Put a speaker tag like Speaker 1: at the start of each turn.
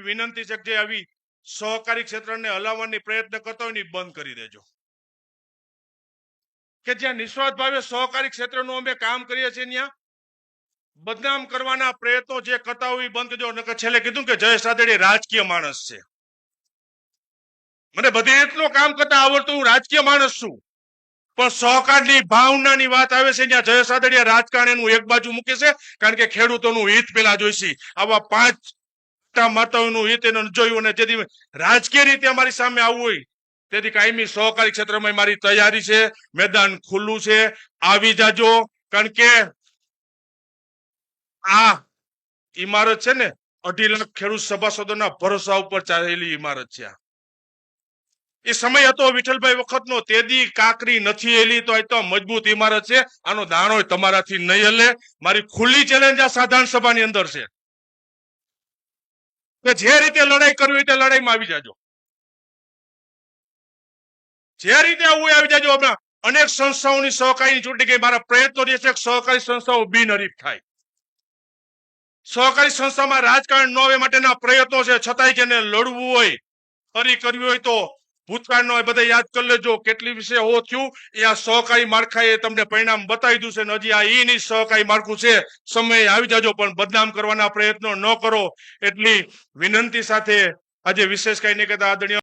Speaker 1: વિનંતી છે કે જે આવી સહકારી ક્ષેત્રને હલાવવાની પ્રયત્ન કરતા હોય ને બંધ કરી દેજો, કે જ્યાં નિસ્વાર્થ ભાવે સહકારી ક્ષેત્રનું અમે કામ કરીએ છીએ ત્યાં બદનામ કરવાના પ્રયત્નો જે કરતા હોય બંધ કરજો. નકર છેલ્લે કીધું કે જયેશ રાદડિયા રાજકીય માણસ છે. મને બધે એટલું કામ કરતા આવડતું, હું રાજકીય માણસ છું, પણ સહકારની ભાવનાની વાત આવે છે ત્યાં જયેશ રાદડિયા રાજકારણ એનું એક બાજુ મૂકે છે, કારણ કે ખેડૂતોનું હિત પેલા જોઈશે. આવા 5 માતાઓનું હિત એને જોયું, અને જેથી રાજકીય રીતે અમારી સામે આવવું હોય તેથી કાયમી સહકારી ક્ષેત્રમાં મારી તૈયારી છે. મેદાન ખુલ્લું છે, આવી જાજો. કારણ કે આ ઇમારત છે ને 2.5 લાખ ખેડૂત સભાસદોના ભરોસા ઉપર ચાલેલી ઇમારત છે. એ સમય હતો વિઠ્ઠલભાઈ વખતનો, તેદી કાકરી નથી હેલી તો આ તો મજબૂત ઇમારત છે. આનો દાણો તમારાથી નહીં હલે. મારી ખુલ્લી ચેલેન્જ આ સાધારણ સભાની અંદર છે કે જે રીતે લડાઈ કરવી હોય તે લડાઈમાં આવી જાજો, જે રીતે આવું આવી જાજો. હમણાં અનેક સંસ્થાઓની સહકારી ચૂંટણી ગઈ, મારા પ્રયત્નો રહેશે કે સહકારી સંસ્થાઓ બિનહરીફ થાય. સહકારી સંસ્થામાં રાજકારણ ન આવે માટેના પ્રયત્નો છે, છતાંય જેને લડવું હોય, હરી કરવી હોય તો ભૂતકાળનો બધા યાદ કરી લેજો કેટલી વિશે હો થયું. એ આ સહકારી માળખાએ તમને પરિણામ બતાવી દીધું છે, ને હજી આ ઈની સહકારી માળખું છે. સમય આવી જાજો, પણ બદનામ કરવાના પ્રયત્નો ન કરો એટલી વિનંતી સાથે આજે વિશેષ કઈ નહીં કહેતા આદરણીય